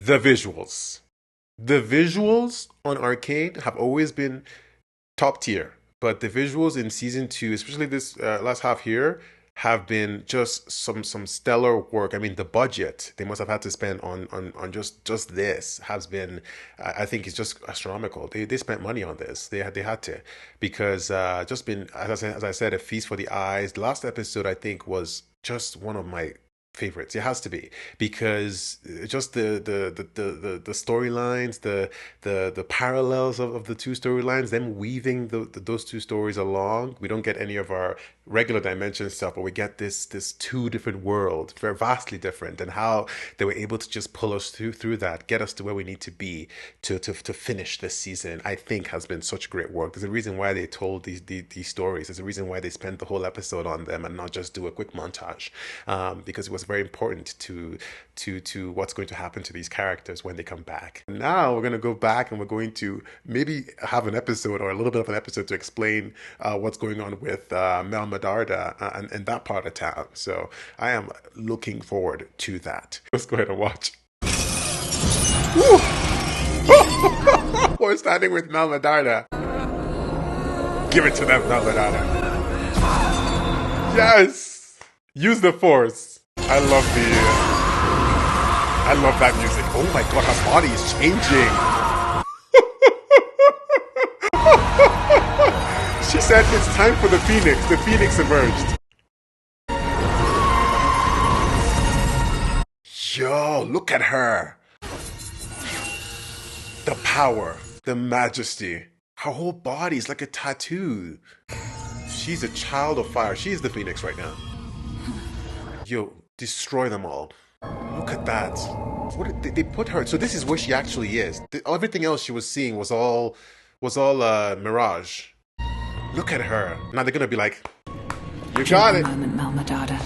The visuals. The visuals on Arcane have always been top tier, but the visuals in season two, especially this last half here, have been just some stellar work. I mean, the budget they must have had to spend on just this has been, I think, it's just astronomical. They spent money on this. They had to, because just been, as I said, a feast for the eyes. The last episode, I think, was just one of my favorites. It has to be, because just the storylines, the parallels of the two storylines, them weaving those two stories along. We don't get any of our regular dimension stuff, but we get this two different worlds, very vastly different, and how they were able to just pull us through that, get us to where we need to be to finish this season. I think has been such great work. There's a reason why they told these stories. There's a reason why they spent the whole episode on them and not just do a quick montage, because it was very important to what's going to happen to these characters when they come back. Now we're going to go back and we're going to maybe have an episode, or a little bit of an episode, to explain what's going on with Mel Medarda and that part of town. So I am looking forward to that. Let's go ahead and watch. We're starting with Mel Medarda. Give it to them, Mel Medarda. Yes! Use the force. I love that music. Oh my god, her body is changing. She said it's time for the phoenix. The phoenix emerged. Yo, look at her. The power, the majesty. Her whole body is like a tattoo. She's a child of fire. She's the phoenix right now. Yo, destroy them all. Look at that. What they put her? So this is where she actually is. Everything else she was seeing was all mirage. Look at her. Now they're gonna be like, you got it. Moment, Mel Medarda.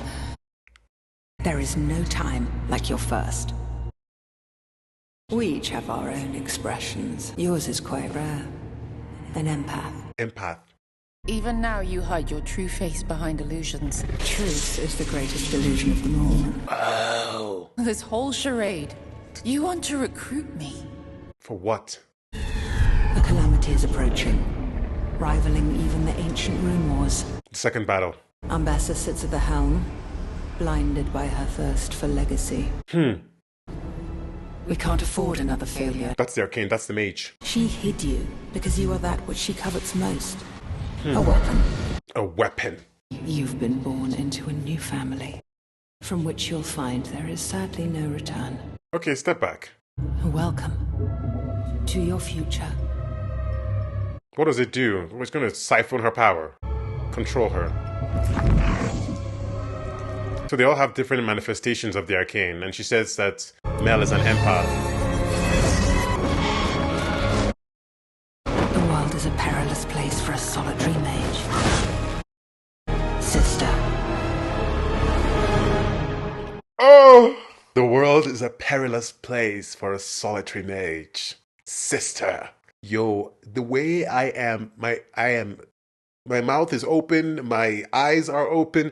There is no time like your first. We each have our own expressions. Yours is quite rare. An empath. Empath. Even now you hide your true face behind illusions. Truth is the greatest illusion of them all. Oh. This whole charade. You want to recruit me? For what? A calamity is approaching, rivaling even the ancient rune wars. Second battle. Ambassa sits at the helm, blinded by her thirst for legacy. We can't afford another failure. That's the Arcane, that's the mage. She hid you because you are that which she covets most. A weapon. A weapon. You've been born into a new family, from which you'll find there is sadly no return. Okay, step back. Welcome to your future. What does it do? It's going to siphon her power. Control her. So they all have different manifestations of the Arcane, and she says that Mel is an empath. The world is a perilous place for a solitary mage. Sister. Oh! The world is a perilous place for a solitary mage. Sister. Yo, the way my mouth is open, my eyes are open.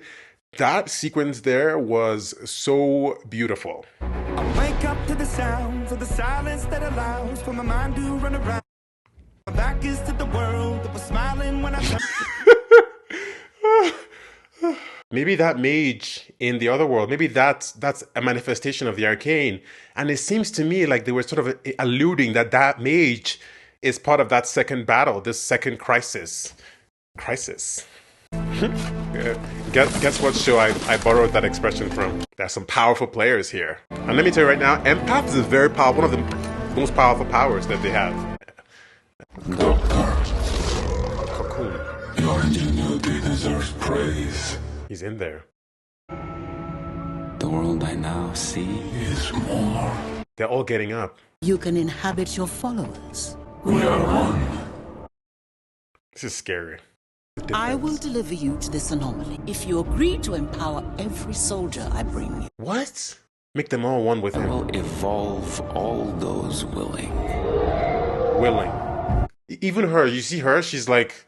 That sequence there was so beautiful. I wake up to the sounds of the silence that allows for my mind to run around. My back is to the world that was smiling when I... Maybe that mage in the other world, maybe that's a manifestation of the Arcane. And it seems to me like they were sort of alluding that mage is part of that second battle, this second crisis. Guess what show I borrowed that expression from? There's some powerful players here. And let me tell you right now, empath is very powerful, one of the most powerful powers that they have. Cocoon. Your ingenuity deserves praise. He's in there. The world I now see is more. They're all getting up. You can inhabit your followers. We are one. This is scary. I will deliver you to this anomaly if you agree to empower every soldier I bring you. What? Make them all one with I him. will evolve all those willing. Willing. Even her, you see her? She's like...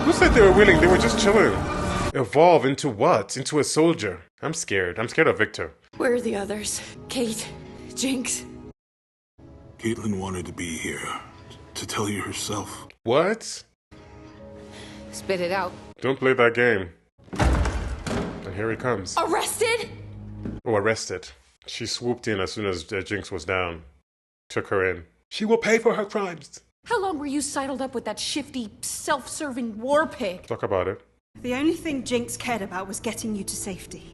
Who said they were willing? They were just chilling. Evolve into what? Into a soldier. I'm scared. I'm scared of Victor. Where are the others? Kate? Jinx? Caitlin wanted to be here to tell you herself. What? Spit it out. Don't play that game. And here he comes. Arrested? Oh, arrested. She swooped in as soon as Jinx was down. Took her in. She will pay for her crimes. How long were you sidled up with that shifty, self-serving war pig? Talk about it. The only thing Jinx cared about was getting you to safety.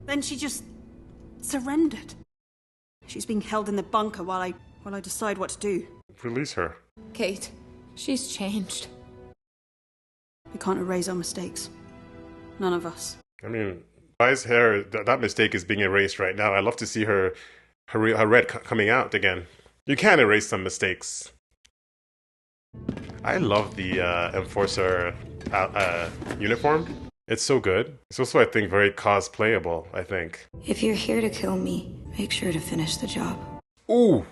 Then she just surrendered. She's being held in the bunker while I decide what to do. Release her. Kate, she's changed. We can't erase our mistakes. None of us. I mean, Vi's hair, that mistake is being erased right now. I'd love to see her red coming out again. You can erase some mistakes. I love the Enforcer uniform. It's so good. It's also, I think, very cosplayable, I think. If you're here to kill me, make sure to finish the job. Ooh!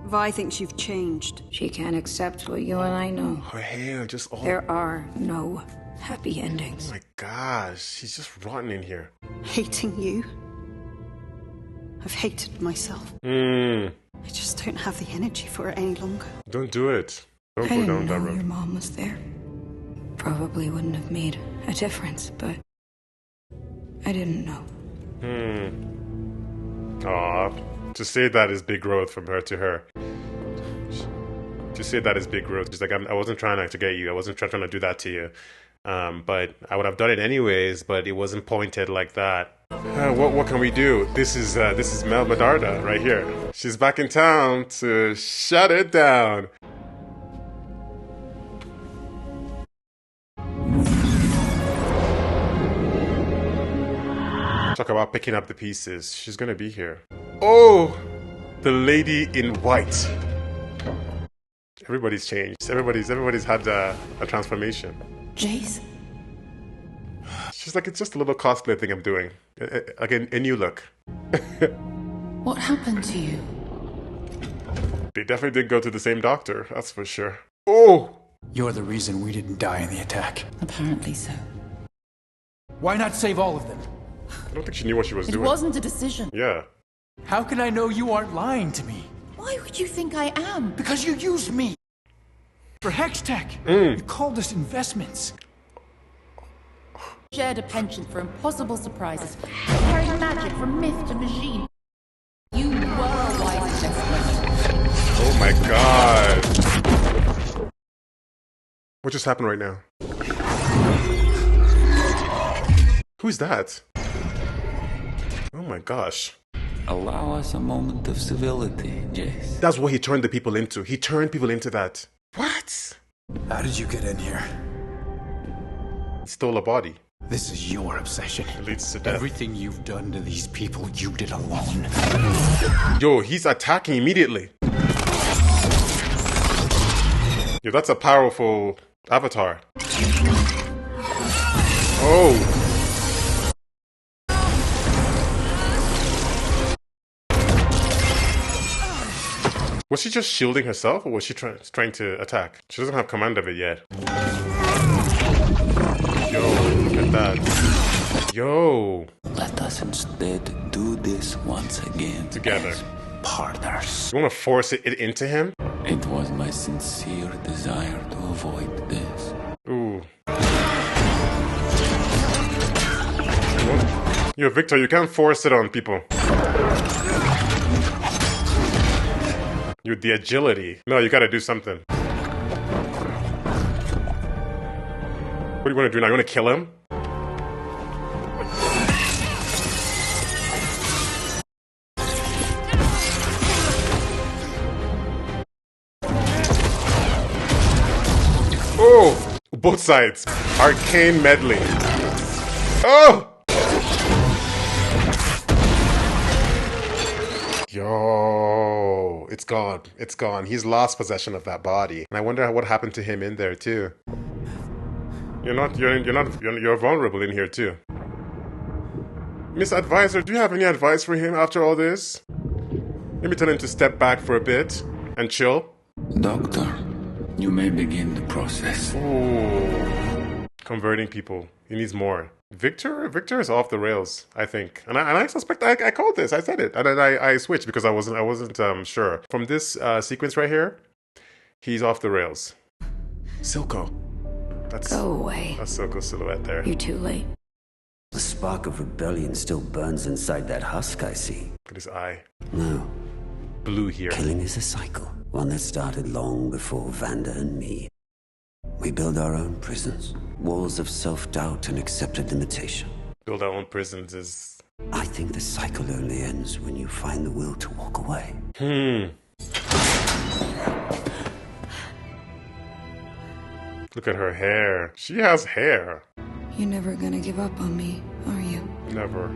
Vi thinks you've changed. She can't accept what you and I know. Her hair just all... There are no happy endings. Oh my gosh, she's just rotten in here. Hating you? I've hated myself. I just don't have the energy for it any longer. Don't do it. Don't I go didn't down know that road. your mom was there. Probably wouldn't have made a difference, but I didn't know. Aw, to say that is big growth from her to her. To say that is big growth. She's like, I wasn't trying to get you. I wasn't trying to do that to you. But I would have done it anyways, but it wasn't pointed like that. What can we do? This is Mel Medarda right here. She's back in town to shut it down. Talk about picking up the pieces. She's gonna be here. Oh! The lady in white. Everybody's changed. Everybody's had a transformation. Jace? She's like, it's just a little cosplay thing I'm doing. Like a new look. What happened to you? They definitely didn't go to the same doctor, that's for sure. Oh! You're the reason we didn't die in the attack. Apparently so. Why not save all of them? I don't think she knew what she was doing. It wasn't a decision. Yeah. How can I know you aren't lying to me? Why would you think I am? Because you used me! For Hextech! You called us investments. Shared a penchant for impossible surprises. Carried magic from myth to machine. You were a wise investment. Oh my god. What just happened right now? Who's that? Oh my gosh. Allow us a moment of civility, Jace. That's what he turned the people into. He turned people into that. What? How did you get in here? He stole a body. This is your obsession. It leads to death. Everything you've done to these people, you did alone. Yo, he's attacking immediately. Yo, that's a powerful avatar. Oh. Was she just shielding herself, or was she trying to attack? She doesn't have command of it yet. Yo, look at that. Yo. Let us instead do this once again. Together. As partners. You want to force it into him? It was my sincere desire to avoid this. Ooh. Yo, Victor, you can't force it on people. You, the agility. No, you gotta do something. What do you want to do now? You want to kill him? Oh! Both sides. Arcane medley. Oh! Yo, it's gone. It's gone. He's lost possession of that body. And I wonder what happened to him in there too. You're vulnerable in here too. Miss Advisor, do you have any advice for him after all this? Maybe tell him to step back for a bit and chill. Doctor, you may begin the process. Ooh. Converting people. He needs more. Victor is off the rails, I think, and I suspect I called this. I said it, and then I switched because I wasn't sure. From this sequence right here, he's off the rails. Silco, Go away. That's Silco's silhouette there. You're too late. The spark of rebellion still burns inside that husk, I see. Look at his eye. No. Blue here. Killing is a cycle, one that started long before Vanda and me. We build our own prisons, walls of self-doubt and accepted limitation. Build our own prisons is... I think the cycle only ends when you find the will to walk away. Look at her hair. She has hair. You're never gonna give up on me, are you? Never.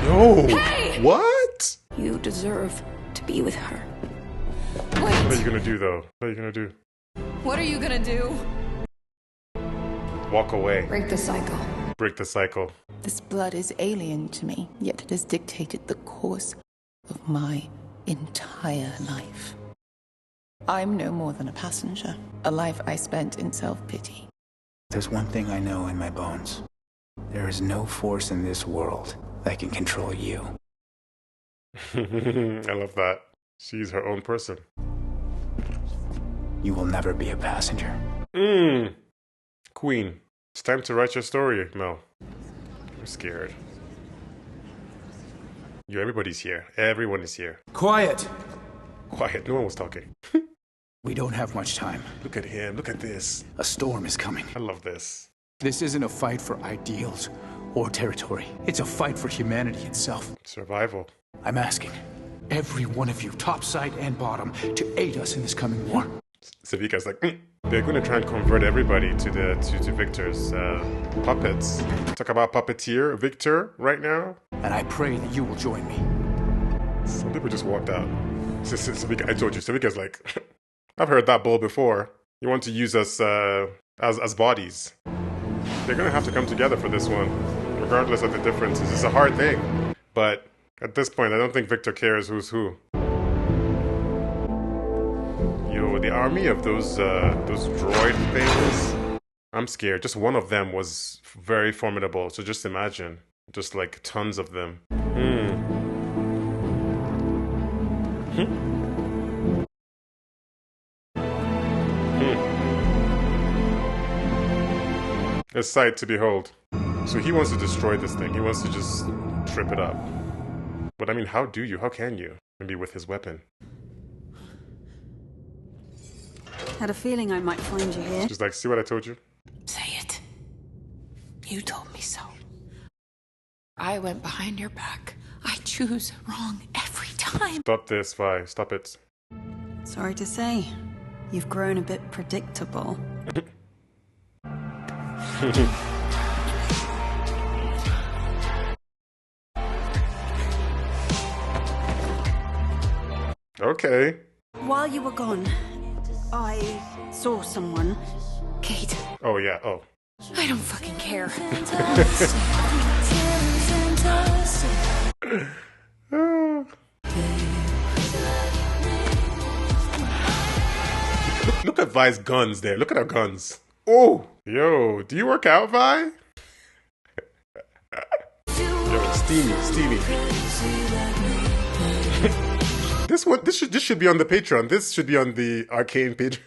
No! Hey! What? You deserve to be with her. What are you gonna do, though? What are you gonna do? What are you gonna do? Walk away. Break the cycle. Break the cycle. This blood is alien to me, yet it has dictated the course of my entire life. I'm no more than a passenger, a life I spent in self-pity. There's one thing I know in my bones. There is no force in this world that can control you. I love that. She's her own person. You will never be a passenger. Queen, it's time to write your story, Mel. I'm scared. Everybody's here. Everyone is here. Quiet! Quiet, no one was talking. We don't have much time. Look at him, look at this. A storm is coming. I love this. This isn't a fight for ideals or territory. It's a fight for humanity itself. Survival. I'm asking every one of you, top side and bottom, to aid us in this coming war. Savika's like, they're going to try and convert everybody to Victor's puppets. Talk about puppeteer Victor right now. And I pray that you will join me. Some people just walked out. Savika, I told you, Savika's like, I've heard that bull before. You want to use us as bodies. They're going to have to come together for this one, regardless of the differences. It's a hard thing, but at this point, I don't think Victor cares who's who. Yo, the army of those droid things, I'm scared. Just one of them was very formidable, so just imagine. Just like tons of them. A sight to behold. So he wants to destroy this thing. He wants to just trip it up. But I mean, how do you? How can you? Maybe with his weapon. Had a feeling I might find you here. She's like, see what I told you? Say it. You told me so. I went behind your back. I choose wrong every time. Stop this, Vi. Stop it. Sorry to say, you've grown a bit predictable. Okay. While you were gone, I saw someone. Kate. Oh, yeah. Oh. I don't fucking care. Look at Vi's guns there. Look at her guns. Oh, yo, do you work out, Vi? Yo, steamy. This should be on the Patreon. This should be on the Arcane page.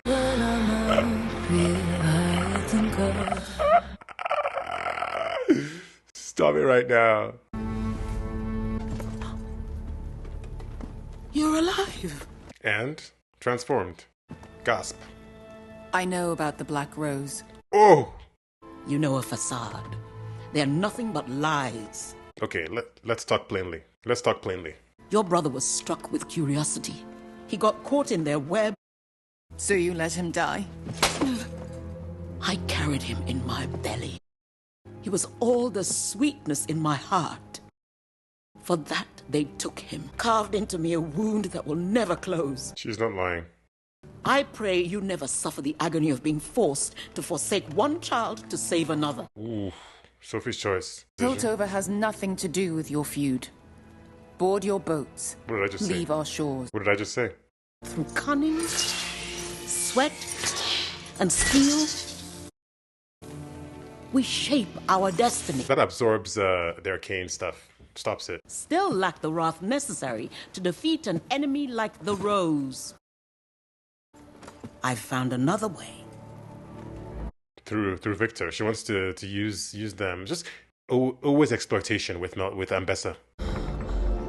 Stop it right now. You're alive. And transformed. Gasp. I know about the Black Rose. Oh! You know a facade. They're nothing but lies. Okay, let's talk plainly. Let's talk plainly. Your brother was struck with curiosity. He got caught in their web. So you let him die? I carried him in my belly. He was all the sweetness in my heart. For that, they took him, carved into me a wound that will never close. She's not lying. I pray you never suffer the agony of being forced to forsake one child to save another. Ooh, Sophie's choice. Piltover has nothing to do with your feud. Board your boats. What did I just say? Leave our shores. What did I just say? Through cunning, sweat, and skill, We shape our destiny. That absorbs the arcane stuff. Stops it. Still lack the wrath necessary to defeat an enemy like the Rose. I've found another way. Through Victor. She wants to use them. Just always exploitation with Ambessa.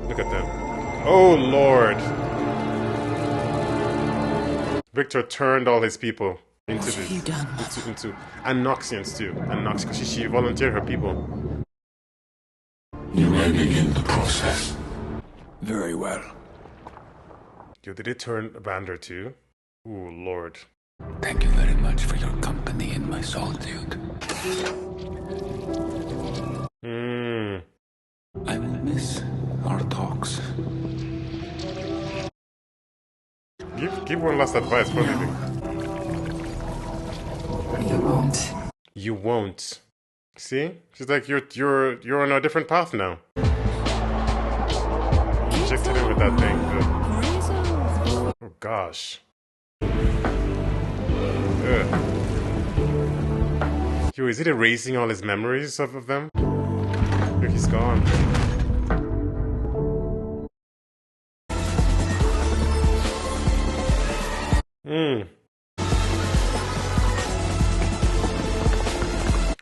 Look at them. Oh Lord. Victor turned all his people into this. Into Anoxians too. Anoxians. She volunteered her people. You may begin the process. Very well. Yo, did it turn Vander too? Ooh, Lord. Thank you very much for your company in my solitude. I will miss our talks. Give one last advice for leaving. You won't. You won't. See? She's like, you're on a different path now. Injected in with that thing. Oh gosh. Ugh. Yo, is it erasing all his memories of them? Look, he's gone.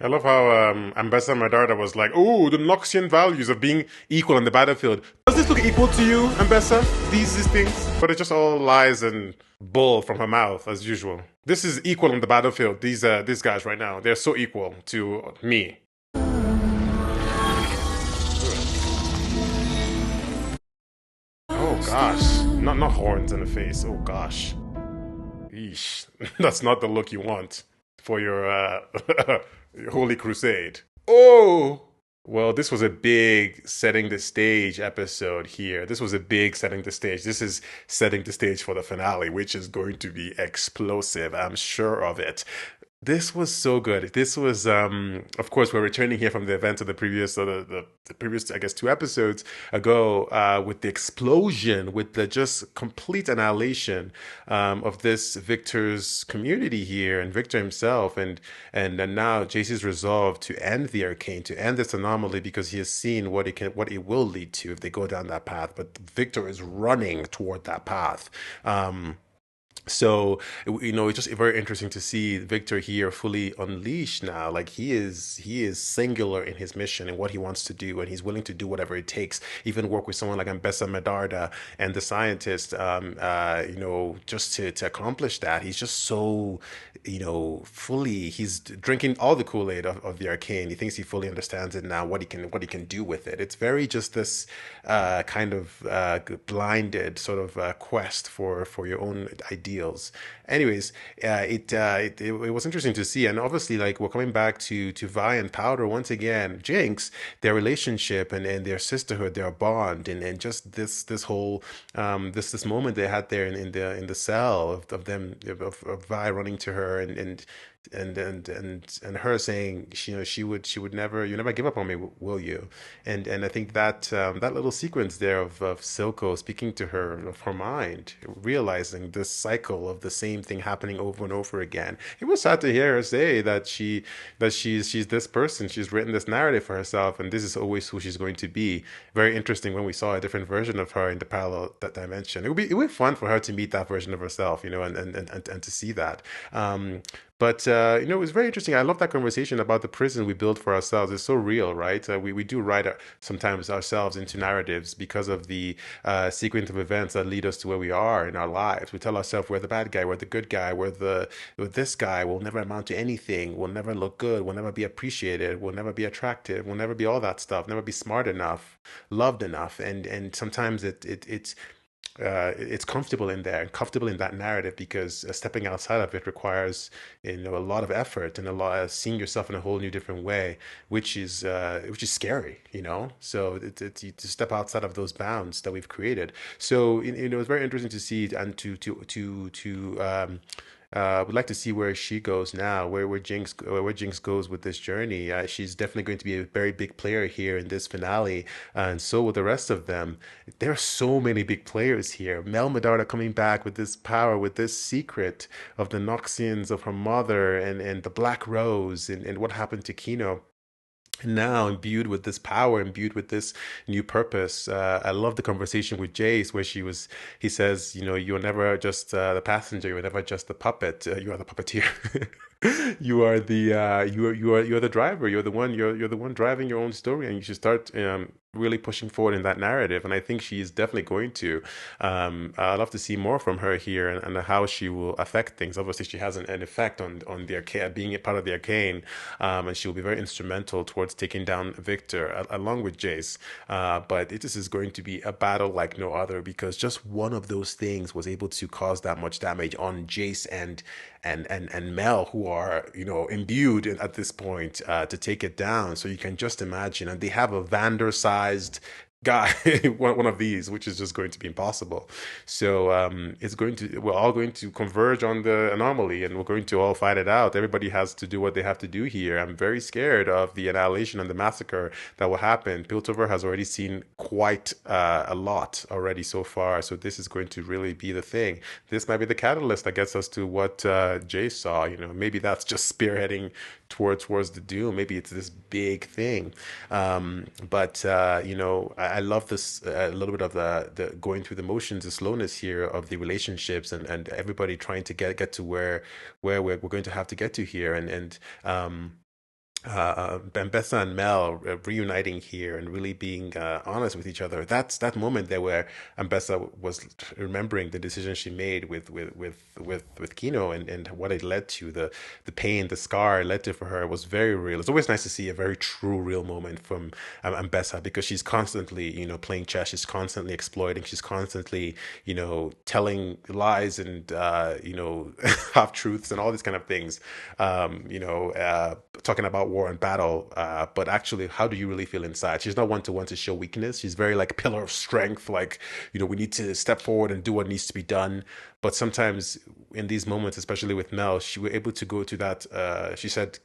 I love how Ambessa Medarda was like, oh, the Noxian values of being equal on the battlefield. Does this look equal to you, Ambessa? These things? But it's just all lies and bull from her mouth, as usual. This is equal on the battlefield. These guys right now, they're so equal to me. Oh gosh. Not horns in the face. Oh gosh. Eesh. That's not the look you want for your Holy Crusade. Oh! Well, this was a big setting the stage episode here. This was a big setting the stage. This is setting the stage for the finale, which is going to be explosive. I'm sure of it. This was so good. This was, of course, we're returning here from the events of the previous, the previous, I guess, 2 episodes ago, with the explosion, with the just complete annihilation of this Victor's community here, and Victor himself, and now JC's resolve to end the Arcane, to end this anomaly, because he has seen what it will lead to if they go down that path. But Victor is running toward that path. So, it's just very interesting to see Victor here fully unleashed now. Like he is singular in his mission and what he wants to do, and he's willing to do whatever it takes, even work with someone like Ambessa Medarda and the scientist, just to accomplish that. He's just so, he's drinking all the Kool-Aid of the Arcane. He thinks he fully understands it now, what he can do with it. It's very just this kind of blinded sort of quest for your own ideas. Anyways, it was interesting to see, and obviously, like, we're coming back to Vi and Powder once again. Jinx, their relationship and their sisterhood, their bond, and just this whole this moment they had there in the cell of Vi running to her and her saying, she would never, you never give up on me, will you? And I think that that little sequence there of Silco speaking to her of her mind, realizing this cycle of the same thing happening over and over again. It was sad to hear her say that she's this person, she's written this narrative for herself, and this is always who she's going to be. Very interesting when we saw a different version of her in the parallel dimension. It would be fun for her to meet that version of herself, and to see that. But it was very interesting. I love that conversation about the prison we build for ourselves. It's so real, right? We do write sometimes ourselves into narratives because of the sequence of events that lead us to where we are in our lives. We tell ourselves we're the bad guy, we're the good guy, we're this guy. We'll never amount to anything. We'll never look good. We'll never be appreciated. We'll never be attractive. We'll never be all that stuff. Never be smart enough, loved enough. And sometimes it's comfortable in there and comfortable in that narrative, because stepping outside of it requires a lot of effort and a lot of seeing yourself in a whole new different way, which is scary, so to step outside of those bounds that we've created. So it's very interesting to see and to would like to see where she goes now, where Jinx goes with this journey. She's definitely going to be a very big player here in this finale, and so will the rest of them. There are so many big players here. Mel Medarda coming back with this power, with this secret of the Noxians, of her mother, and the Black Rose, and what happened to Kino. Now imbued with this power, imbued with this new purpose. I love the conversation with Jace where he says, you're never just the passenger, you're never just the puppet, you are the puppeteer. You are you're the driver, you're the one driving your own story, and you should start really pushing forward in that narrative. And I think she's definitely going to. I'd love to see more from her here, and how she will affect things. Obviously she has an effect on the Arcane, being a part of the Arcane, and she will be very instrumental towards taking down Victor along with Jace. But this is going to be a battle like no other, because just one of those things was able to cause that much damage on Jace and Mel, who are imbued at this point to take it down. So you can just imagine, and they have a Vander-sized guy, one of these, which is just going to be impossible. So we're all going to converge on the anomaly, and we're going to all fight it out. Everybody has to do what they have to do here. I'm very scared of the annihilation and the massacre that will happen. Piltover has already seen quite a lot already so far, so this is going to really be the thing. This might be the catalyst that gets us to what Jay saw. Maybe that's just spearheading towards the doom. Maybe it's this big thing. But I love this a little bit of the going through the motions, the slowness here of the relationships, and everybody trying to get to where we're going to have to get to here, and Bambessa and Mel reuniting here and really being honest with each other. That's that moment there where Ambessa was remembering the decision she made with Kino, and what it led to, the pain, the scar it led to for her was very real. It's always nice to see a very true, real moment from Ambessa, because she's constantly playing chess, she's constantly exploiting, she's constantly telling lies and half truths and all these kind of things. Talking about war and battle, but actually, how do you really feel inside? She's not one to show weakness. She's very like pillar of strength, like we need to step forward and do what needs to be done. But sometimes in these moments, especially with Mel, she was able to go to that. She said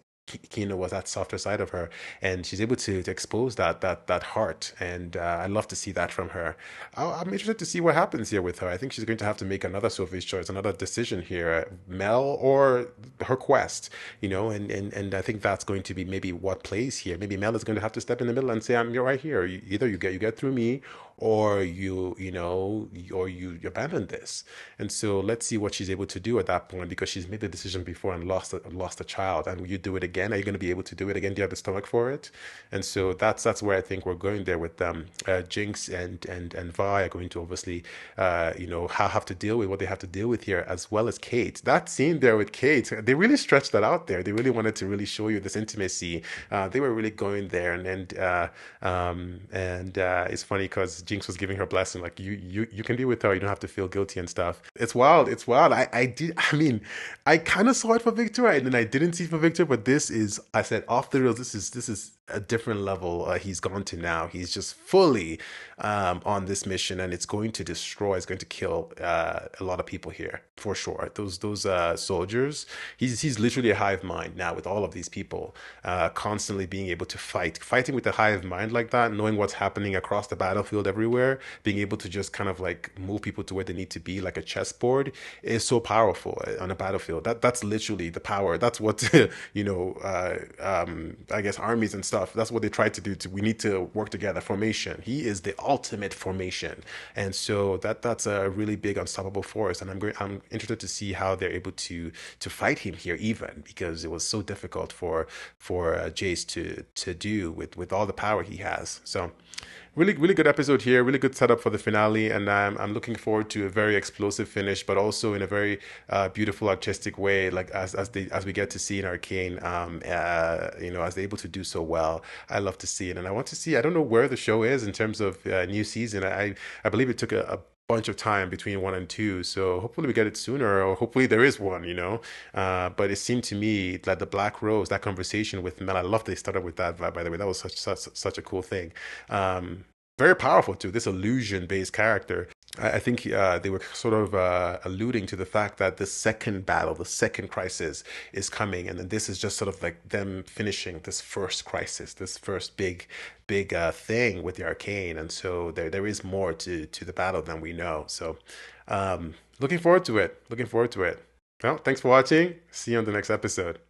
Kino was that softer side of her, and she's able to expose that heart, and I love to see that from her. I'm interested to see what happens here with her. I think she's going to have to make another Sophie's choice, another decision here, Mel or her quest, and I think that's going to be maybe what plays here. Maybe Mel is going to have to step in the middle and say, I'm right here. Either you get through me, or you abandon this. And so let's see what she's able to do at that point, because she's made the decision before and lost a child. And will you do it again? Are you going to be able to do it again? Do you have the stomach for it? And so that's where I think we're going there with them. Jinx and Vi are going to obviously have to deal with what they have to deal with here, as well as Kate. That scene there with Kate, they really stretched that out there. They really wanted to really show you this intimacy. They were really going there, and it's funny because Jinx was giving her blessing, like you can be with her, you don't have to feel guilty and stuff. It's wild. I kind of saw it for Victor, and then I didn't see it for Victor, but this is, I said off the rails, this is a different level he's gone to now. He's just fully on this mission, and it's going to destroy, it's going to kill a lot of people here for sure. Those soldiers, he's literally a hive mind now with all of these people, constantly being able to fighting with a hive mind like that, knowing what's happening across the battlefield everywhere, being able to just kind of like move people to where they need to be like a chessboard is so powerful on a battlefield. That's literally the power. That's what I guess armies and stuff, that's what they try to do. We need to work together. Formation. He is the ultimate formation, and so that's a really big unstoppable force. And I'm interested to see how they're able to fight him here, even because it was so difficult for Jace to do with all the power he has. So really, really good episode here. Really good setup for the finale, and I'm looking forward to a very explosive finish, but also in a very beautiful, artistic way, like as we get to see in Arcane. As they're able to do so well, I love to see it, and I want to see. I don't know where the show is in terms of new season. I believe it took a bunch of time between 1 and 2, so hopefully we get it sooner, or hopefully there is one, but it seemed to me that the Black Rose, that conversation with Mel, I love they started with that, by the way. That was such a cool thing. Very powerful too, this illusion based character. I think they were sort of alluding to the fact that the second battle, the second crisis is coming, and then this is just sort of like them finishing this first crisis, this first big thing with the Arcane, and so there is more to the battle than we know. So, looking forward to it. Looking forward to it. Well, thanks for watching. See you on the next episode.